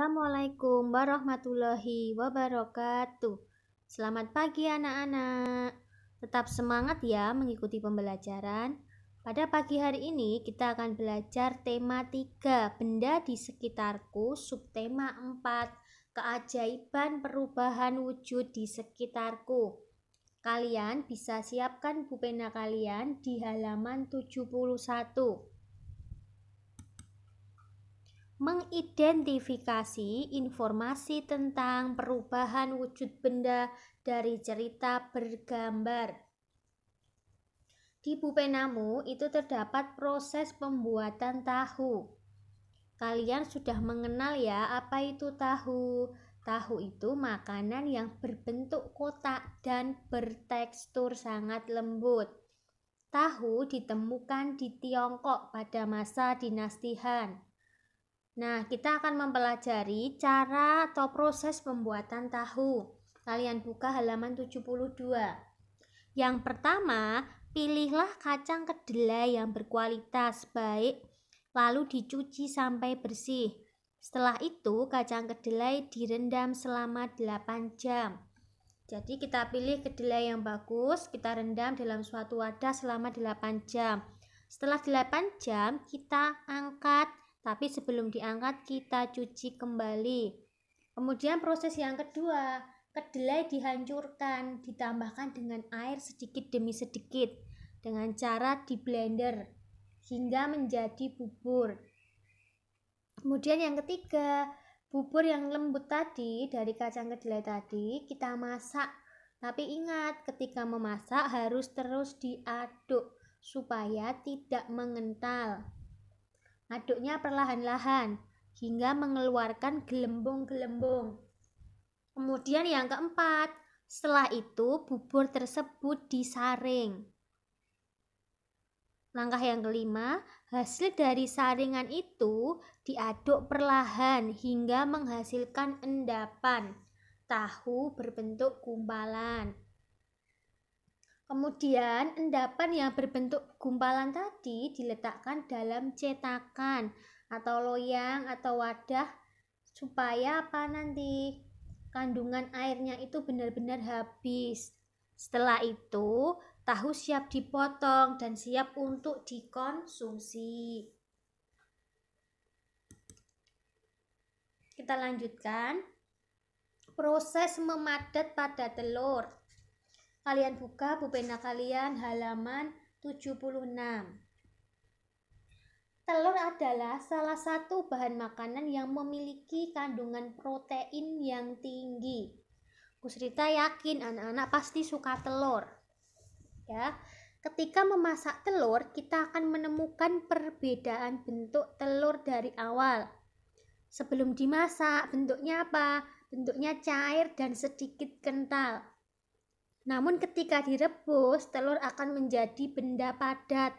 Assalamualaikum warahmatullahi wabarakatuh. Selamat pagi anak-anak. Tetap semangat ya mengikuti pembelajaran. Pada pagi hari ini kita akan belajar tema 3, benda di sekitarku, subtema 4, keajaiban perubahan wujud di sekitarku. Kalian bisa siapkan pulpen kalian di halaman 71. Mengidentifikasi informasi tentang perubahan wujud benda dari cerita bergambar. Di pulpenamu itu terdapat proses pembuatan tahu. Kalian sudah mengenal ya apa itu tahu. Tahu itu makanan yang berbentuk kotak dan bertekstur sangat lembut. Tahu ditemukan di Tiongkok pada masa dinasti Han. Nah, kita akan mempelajari cara atau proses pembuatan tahu. Kalian buka halaman 72. Yang pertama, pilihlah kacang kedelai yang berkualitas baik, lalu dicuci sampai bersih. Setelah itu, kacang kedelai direndam selama 8 jam. Jadi kita pilih kedelai yang bagus, kita rendam dalam suatu wadah selama 8 jam. Setelah 8 jam, kita angkat. Tapi sebelum diangkat kita cuci kembali. Kemudian proses yang kedua, kedelai dihancurkan, ditambahkan dengan air sedikit demi sedikit dengan cara di blender hingga menjadi bubur. Kemudian yang ketiga, bubur yang lembut tadi dari kacang kedelai tadi kita masak. Tapi ingat, ketika memasak harus terus diaduk supaya tidak mengental. Aduknya perlahan-lahan hingga mengeluarkan gelembung-gelembung. Kemudian yang keempat, setelah itu bubur tersebut disaring. Langkah yang kelima, hasil dari saringan itu diaduk perlahan hingga menghasilkan endapan. Tahu berbentuk gumpalan. Kemudian endapan yang berbentuk gumpalan tadi diletakkan dalam cetakan atau loyang atau wadah supaya apa nanti kandungan airnya itu benar-benar habis. Setelah itu tahu siap dipotong dan siap untuk dikonsumsi. Kita lanjutkan proses memadat pada telur. Kalian buka pulpena kalian halaman 76. Telur adalah salah satu bahan makanan yang memiliki kandungan protein yang tinggi. Kusrita yakin anak-anak pasti suka telur. Ya, ketika memasak telur, kita akan menemukan perbedaan bentuk telur dari awal. Sebelum dimasak, bentuknya apa? Bentuknya cair dan sedikit kental. Namun ketika direbus, telur akan menjadi benda padat.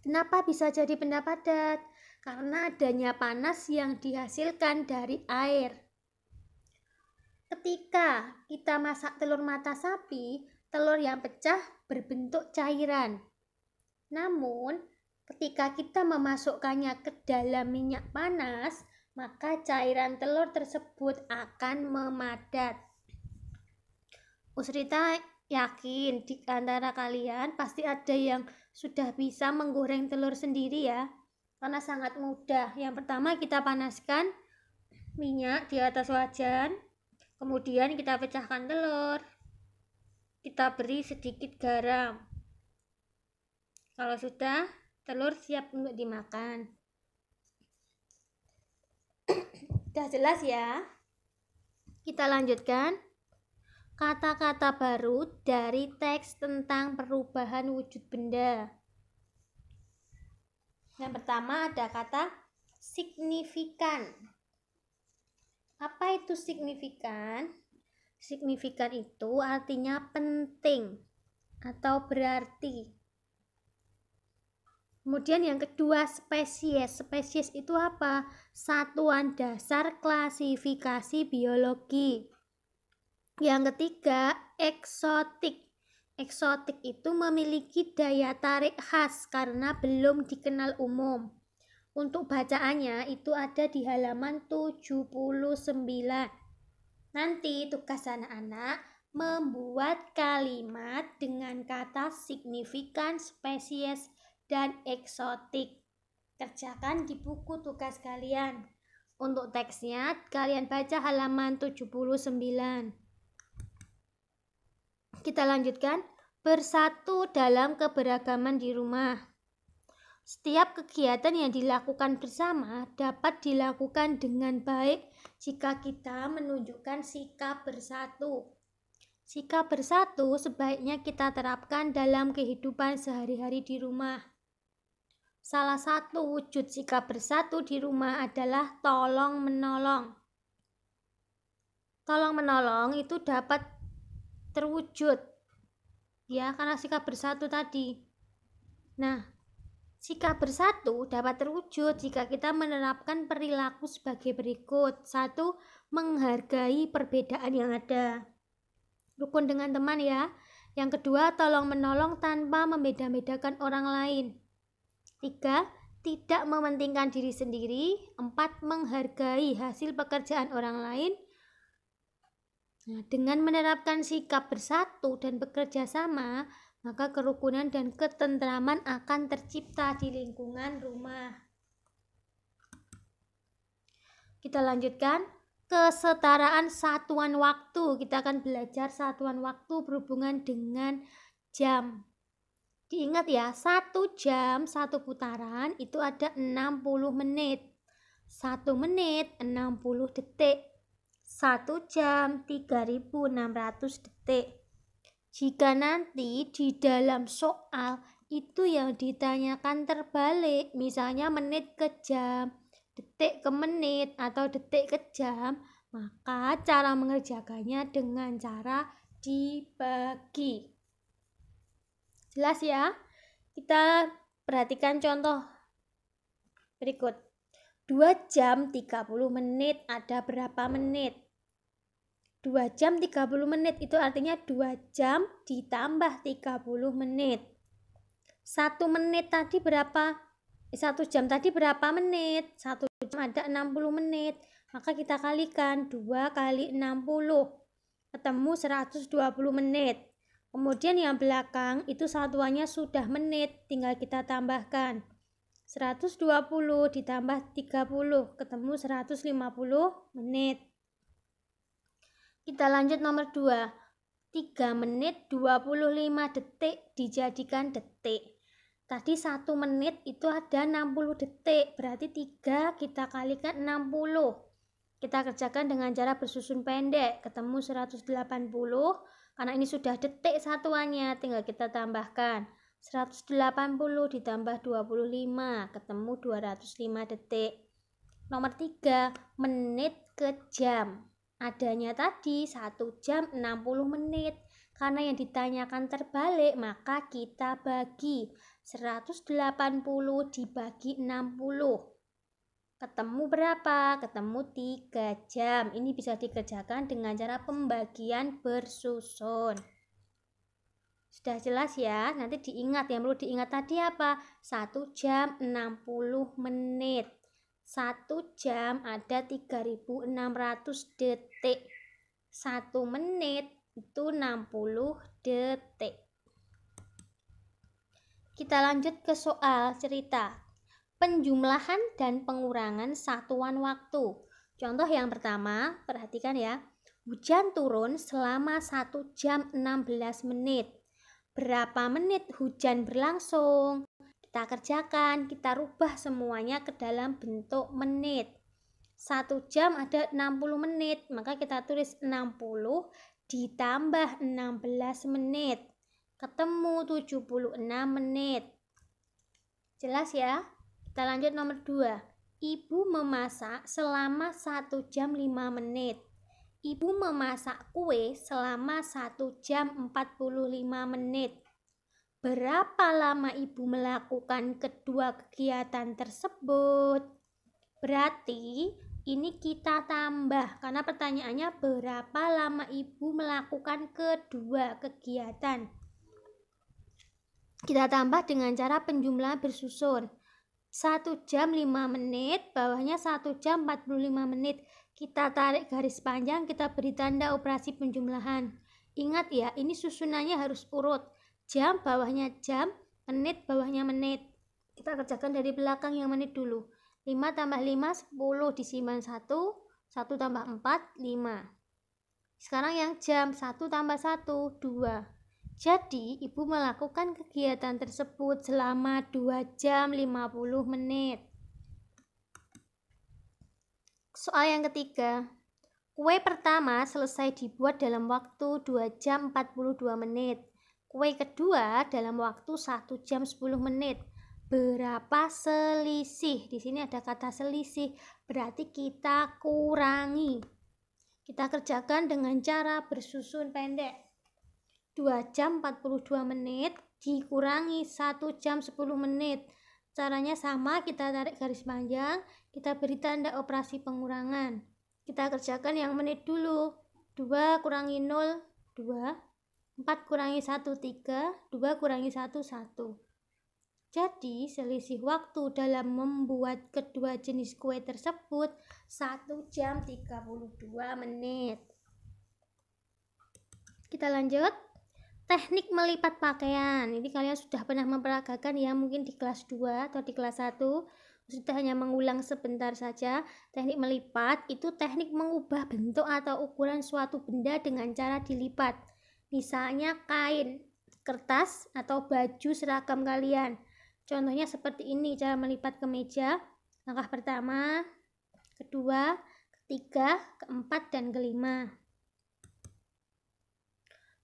Kenapa bisa jadi benda padat? Karena adanya panas yang dihasilkan dari air. Ketika kita masak telur mata sapi, telur yang pecah berbentuk cairan. Namun, ketika kita memasukkannya ke dalam minyak panas, maka cairan telur tersebut akan memadat. Usrita yakin di antara kalian pasti ada yang sudah bisa menggoreng telur sendiri ya, karena sangat mudah. Yang pertama kita panaskan minyak di atas wajan, kemudian kita pecahkan telur, kita beri sedikit garam. Kalau sudah, telur siap untuk dimakan. Sudah jelas ya? Kita lanjutkan. Kata-kata baru dari teks tentang perubahan wujud benda. Yang pertama ada kata signifikan. Apa itu signifikan? Signifikan itu artinya penting atau berarti. Kemudian yang kedua spesies. Spesies itu apa? Satuan dasar klasifikasi biologi. Yang ketiga, eksotik. Eksotik itu memiliki daya tarik khas karena belum dikenal umum. Untuk bacaannya itu ada di halaman 79. Nanti tugas anak-anak membuat kalimat dengan kata signifikan, spesies, dan eksotik. Kerjakan di buku tugas kalian. Untuk teksnya kalian baca halaman 79. Kita lanjutkan. Bersatu dalam keberagaman di rumah. Setiap kegiatan yang dilakukan bersama dapat dilakukan dengan baik jika kita menunjukkan sikap bersatu. Sikap bersatu sebaiknya kita terapkan dalam kehidupan sehari-hari di rumah. Salah satu wujud sikap bersatu di rumah adalah tolong-menolong. Tolong-menolong itu dapat terwujud, ya, karena sikap bersatu tadi. Nah, sikap bersatu dapat terwujud jika kita menerapkan perilaku sebagai berikut. 1. Menghargai perbedaan yang ada. Rukun dengan teman ya. Yang kedua, tolong menolong tanpa membeda-bedakan orang lain. 3. Tidak mementingkan diri sendiri. 4. Menghargai hasil pekerjaan orang lain. Nah, dengan menerapkan sikap bersatu dan bekerja sama, maka kerukunan dan ketentraman akan tercipta di lingkungan rumah. Kita lanjutkan. Kesetaraan satuan waktu. Kita akan belajar satuan waktu berhubungan dengan jam. Diingat ya, 1 jam 1 putaran itu ada 60 menit. 1 menit 60 detik. 1 jam 3600 detik. Jika nanti di dalam soal itu yang ditanyakan terbalik, misalnya menit ke jam, detik ke menit, atau detik ke jam, maka cara mengerjakannya dengan cara dibagi. Jelas ya? Kita perhatikan contoh berikut. 2 jam 30 menit ada berapa menit? 2 jam 30 menit itu artinya 2 jam ditambah 30 menit. 1 menit tadi berapa? 1 jam tadi berapa menit? 1 jam ada 60 menit. Maka kita kalikan 2 kali 60. Ketemu 120 menit. Kemudian yang belakang itu satuannya sudah menit. Tinggal kita tambahkan. 120 ditambah 30 ketemu 150 menit. Kita lanjut nomor 2. 3 menit 25 detik dijadikan detik. Tadi 1 menit itu ada 60 detik, berarti 3 kita kalikan 60. Kita kerjakan dengan cara bersusun pendek, ketemu 180, karena ini sudah detik satuannya, tinggal kita tambahkan. 180 ditambah 25, ketemu 205 detik. Nomor 3, menit ke jam. Adanya tadi 1 jam 60 menit. Karena yang ditanyakan terbalik, maka kita bagi 180 dibagi 60. Ketemu berapa? Ketemu 3 jam. Ini bisa dikerjakan dengan cara pembagian bersusun. Sudah jelas ya? Nanti diingat, yang perlu diingat tadi apa? 1 jam 60 menit. 1 jam ada 3600 detik. 1 menit itu 60 detik. Kita lanjut ke soal cerita. Penjumlahan dan pengurangan satuan waktu. Contoh yang pertama, perhatikan ya. Hujan turun selama 1 jam 16 menit. Berapa menit hujan berlangsung? Kita kerjakan, kita rubah semuanya ke dalam bentuk menit. 1 jam ada 60 menit, maka kita tulis 60 ditambah 16 menit. Ketemu 76 menit. Jelas ya? Kita lanjut nomor 2. Ibu memasak selama 1 jam 5 menit. Ibu memasak kue selama 1 jam 45 menit. Berapa lama ibu melakukan kedua kegiatan tersebut? Berarti ini kita tambah, karena pertanyaannya berapa lama ibu melakukan kedua kegiatan. Kita tambah dengan cara penjumlahan bersusun. 1 jam 5 menit, bawahnya 1 jam 45 menit. Kita tarik garis panjang, kita beri tanda operasi penjumlahan. Ingat ya, ini susunannya harus urut. Jam, bawahnya jam, menit, bawahnya menit. Kita kerjakan dari belakang yang menit dulu. 5 tambah 5, 10, disimpan 1, 1 tambah 4, 5. Sekarang yang jam, 1 tambah 1, 2. Jadi, Ibu melakukan kegiatan tersebut selama 2 jam 50 menit. Soal yang ketiga, kue pertama selesai dibuat dalam waktu 2 jam 42 menit. Kue kedua dalam waktu 1 jam 10 menit. Berapa selisih? Di sini ada kata selisih, berarti kita kurangi. Kita kerjakan dengan cara bersusun pendek. 2 jam 42 menit dikurangi 1 jam 10 menit. Caranya sama, kita tarik garis panjang, kita beri tanda operasi pengurangan. Kita kerjakan yang menit dulu. 2 kurangi 0, 2. 4 kurangi 1, 3. 2 kurangi 1, 1. Jadi, selisih waktu dalam membuat kedua jenis kue tersebut 1 jam 32 menit. Kita lanjut. Teknik melipat pakaian. Ini kalian sudah pernah memperagakan ya, mungkin di kelas 2 atau di kelas 1. Kita hanya mengulang sebentar saja. Teknik melipat itu teknik mengubah bentuk atau ukuran suatu benda dengan cara dilipat. Misalnya kain, kertas, atau baju seragam kalian. Contohnya seperti ini cara melipat kemeja. Langkah pertama, kedua, ketiga, keempat, dan kelima.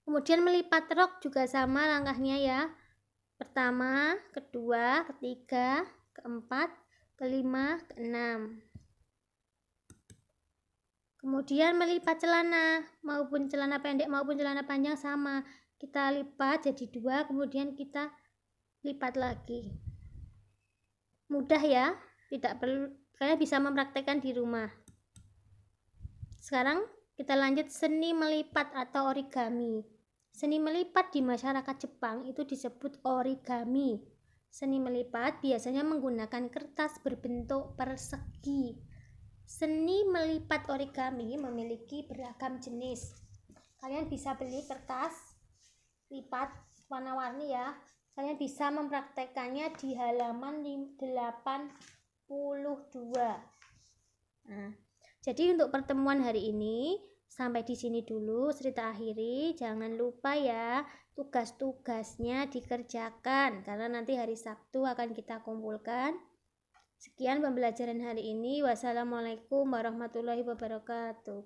Kemudian melipat rok juga sama langkahnya ya. Pertama, kedua, ketiga, keempat, kelima, keenam. Kemudian melipat celana, maupun celana pendek maupun celana panjang sama. Kita lipat jadi 2, kemudian kita lipat lagi. Mudah ya, tidak perlu, kalian bisa mempraktekkan di rumah. Sekarang kita lanjut seni melipat atau origami. Seni melipat di masyarakat Jepang itu disebut origami. Seni melipat biasanya menggunakan kertas berbentuk persegi. Seni melipat origami memiliki beragam jenis. Kalian bisa beli kertas lipat warna-warni ya. Kalian bisa mempraktekannya di halaman 82. Nah, jadi untuk pertemuan hari ini sampai di sini dulu cerita akhiri. Jangan lupa ya, tugas-tugasnya dikerjakan karena nanti hari Sabtu akan kita kumpulkan. Sekian pembelajaran hari ini. Wassalamualaikum warahmatullahi wabarakatuh.